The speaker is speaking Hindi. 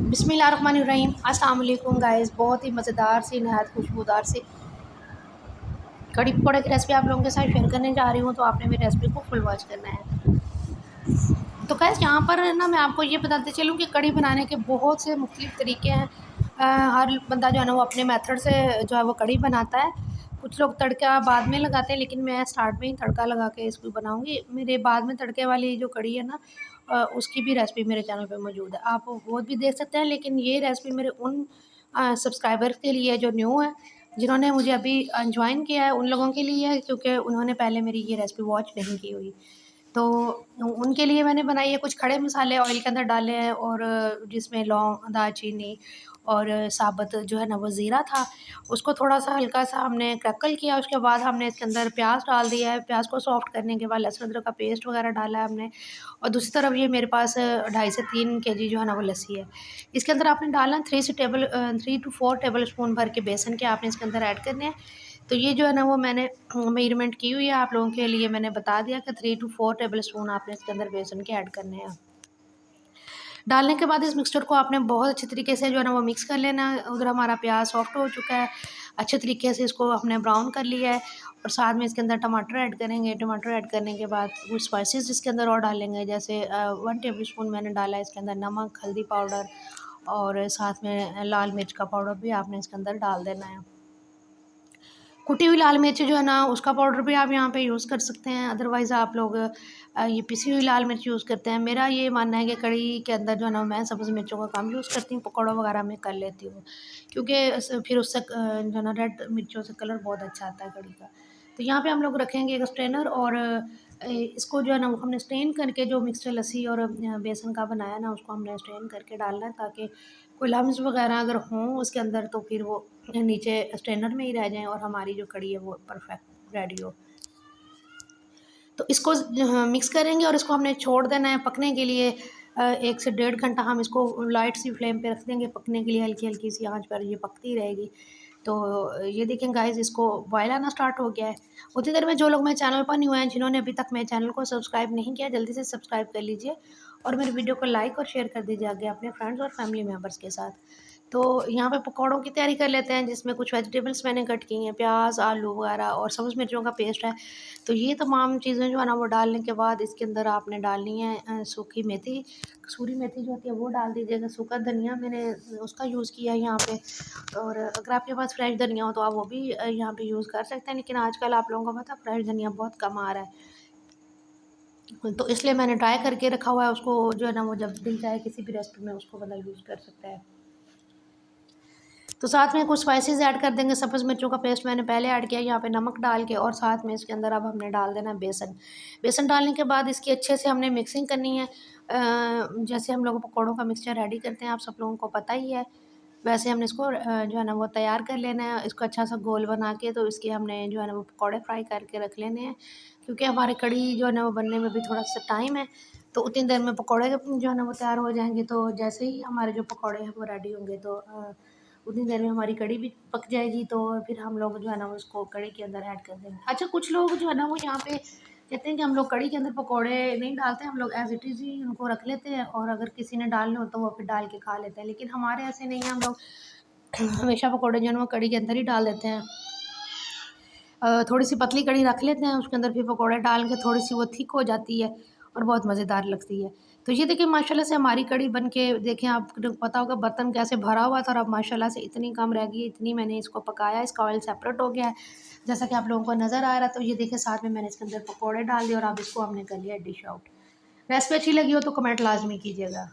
बिस्मिल्लाहिर्रहमानिर्रहीम। अस्सलाम वालेकुम गाइस। बहुत ही मज़ेदार सी नहायत खुशबूदार सी कड़ी पकौड़े की रेसिपी आप लोगों के साथ शेयर करने जा रही हूँ, तो आपने मेरी रेसिपी को फुल वॉच करना है। तो गाइस यहाँ पर ना मैं आपको ये बताते चलूँ कि कड़ी बनाने के बहुत से मुख्तलिफ़ तरीके हैं। हर बंदा जो है ना वो अपने मेथड से जो है वो कड़ी बनाता है। कुछ लोग तड़का बाद में लगाते हैं, लेकिन मैं स्टार्ट में ही तड़का लगा के इसको बनाऊँगी। मेरे बाद में तड़के वाली जो कड़ी है ना उसकी भी रेसिपी मेरे चैनल पे मौजूद है, आप वो भी देख सकते हैं। लेकिन ये रेसिपी मेरे उन सब्सक्राइबर्स के लिए जो न्यू है, जिन्होंने मुझे अभी ज्वाइन किया है, उन लोगों के लिए है, क्योंकि उन्होंने पहले मेरी ये रेसिपी वॉच नहीं की हुई। तो उनके लिए मैंने बनाई है। कुछ खड़े मसाले ऑयल के अंदर डाले हैं, और जिसमें लौंग, दालचीनी और साबुत जो है ना वो ज़ीरा था, उसको थोड़ा-सा हल्का सा हमने क्रैकल किया। उसके बाद हमने इसके अंदर प्याज डाल दिया है। प्याज को सॉफ्ट करने के बाद लहसुन अदरक का पेस्ट वगैरह डाला है हमने। और दूसरी तरफ ये मेरे पास 2.5 से 3 केजी जो है ना वो लस्सी है। इसके अंदर आपने डालना 3 टू 4 टेबल स्पून भर के बेसन के आपने इसके अंदर ऐड करने हैं। तो ये जो है ना वो मैंने मेजरमेंट की हुई है, आप लोगों के लिए मैंने बता दिया कि 3 टू 4 टेबल स्पून आपने इसके अंदर बेसन के ऐड करने हैं। डालने के बाद इस मिक्सचर को आपने बहुत अच्छे तरीके से जो है ना वो मिक्स कर लेना है। उधर हमारा प्याज सॉफ्ट हो चुका है, अच्छे तरीके से इसको हमने ब्राउन कर लिया है। और साथ में इसके अंदर टमाटर ऐड करेंगे। टमाटर ऐड करने के बाद कुछ स्पाइसेस इसके अंदर और डालेंगे, जैसे 1 टेबल स्पून मैंने डाला है इसके अंदर नमक, हल्दी पाउडर, और साथ में लाल मिर्च का पाउडर भी आपने इसके अंदर डाल देना है। कुटी हुई लाल मिर्च जो है ना उसका पाउडर भी आप यहाँ पे यूज़ कर सकते हैं, अदरवाइज़ आप लोग ये पिसी हुई लाल मिर्च यूज़ करते हैं। मेरा ये मानना है कि कड़ी के अंदर जो है ना मैं सब्ज़ मिर्चों का कम यूज़ करती हूँ, पकौड़ों वगैरह में कर लेती हूँ, क्योंकि फिर उससे जो है ना रेड मिर्चों से कलर बहुत अच्छा आता है कड़ी का। तो यहाँ पे हम लोग रखेंगे एक स्ट्रेनर, और इसको जो है ना वो हमने स्ट्रेन करके जो मिक्सचर लस्सी और बेसन का बनाया ना उसको हमने स्ट्रेन करके डालना है, ताकि कोई लम्स वगैरह अगर हों उसके अंदर तो फिर वो नीचे स्ट्रेनर में ही रह जाएँ और हमारी जो कड़ी है वो परफेक्ट रेडी हो। तो इसको मिक्स करेंगे और इसको हमने छोड़ देना है पकने के लिए। 1 से 1.5 घंटा हम इसको लाइट सी फ्लेम पे रख देंगे पकने के लिए, हल्की-हल्की सी आँच पर ये पकती रहेगी। तो ये देखें गाइज़, इसको बॉयल आना स्टार्ट हो गया है। उतनी देर में जो लोग मेरे चैनल पर न्यू हैं, जिन्होंने अभी तक मेरे चैनल को सब्सक्राइब नहीं किया, जल्दी से सब्सक्राइब कर लीजिए और मेरी वीडियो को लाइक और शेयर कर दीजिए आगे अपने फ्रेंड्स और फैमिली मेम्बर्स के साथ। तो यहाँ पे पकौड़ों की तैयारी कर लेते हैं, जिसमें कुछ वेजिटेबल्स मैंने कट की हैं, प्याज, आलू वगैरह और सब्ज़ मिर्चों का पेस्ट है। तो ये तमाम चीज़ें जो है ना वो डालने के बाद इसके अंदर आपने डालनी है सूखी मेथी, कसूरी मेथी जो होती है वो डाल दीजिएगा। सूखा धनिया मैंने उसका यूज़ किया है यहाँ पे, और अगर आपके पास फ्रेश धनिया हो तो आप वो भी यहाँ पे यूज़ कर सकते हैं, लेकिन आजकल आप लोगों को पता है फ्रेश धनिया बहुत कम आ रहा है, तो इसलिए मैंने ड्राई करके रखा हुआ है। उसको जो है ना वो जब दिल चाहे किसी भी रेसिपी में उसको बंदा यूज़ कर सकता है। तो साथ में कुछ स्पाइसेस ऐड कर देंगे। सब्ज़ मिर्चों का पेस्ट मैंने पहले ऐड किया यहाँ पे नमक डाल के, और साथ में इसके अंदर अब हमने डाल देना बेसन। बेसन डालने के बाद इसकी अच्छे से हमने मिक्सिंग करनी है। जैसे हम लोग पकौड़ों का मिक्सचर रेडी करते हैं, आप सब लोगों को पता ही है, वैसे हमने इसको जो है ना वो तैयार कर लेना है। इसको अच्छा सा गोल बना के तो इसके हमने जो है ना वो पकौड़े फ्राई करके रख लेने हैं, क्योंकि हमारी कड़ी जो है ना वो बनने में भी थोड़ा सा टाइम है। तो उतनी देर में पकौड़े जो है ना वो तैयार हो जाएंगे। तो जैसे ही हमारे जो पकौड़े हैं वो रेडी होंगे, तो उतनी देर में हमारी कड़ी भी पक जाएगी। तो फिर हम लोग जो है ना उसको कड़ी के अंदर ऐड कर देंगे। अच्छा, कुछ लोग जो है ना वो यहाँ पे कहते हैं कि हम लोग कड़ी के अंदर पकौड़े नहीं डालते, हम लोग एज़ इट इज़ ही उनको रख लेते हैं, और अगर किसी ने डालने हो तो वो फिर डाल के खा लेते हैं। लेकिन हमारे ऐसे नहीं है, हम लोग हमेशा पकौड़े जो है वो कड़ी के अंदर ही डाल देते हैं। थोड़ी सी पतली कड़ी रख लेते हैं, उसके अंदर फिर पकौड़े डाल के थोड़ी सी वो थिक हो जाती है और बहुत मज़ेदार लगती है। तो ये देखिए माशाल्लाह से हमारी कड़ी बन के देखें, आपको पता होगा बर्तन कैसे भरा हुआ था, और अब माशाल्लाह से इतनी कम रह गई है, इतनी मैंने इसको पकाया, इसका ऑयल सेपरेट हो गया है जैसा कि आप लोगों को नज़र आ रहा है। तो ये देखिए साथ में मैंने इसके अंदर पकौड़े डाल दिए और अब इसको हमने कर लिया डिश आउट। रेसिपी अच्छी लगी हो तो कमेंट लाजमी कीजिएगा।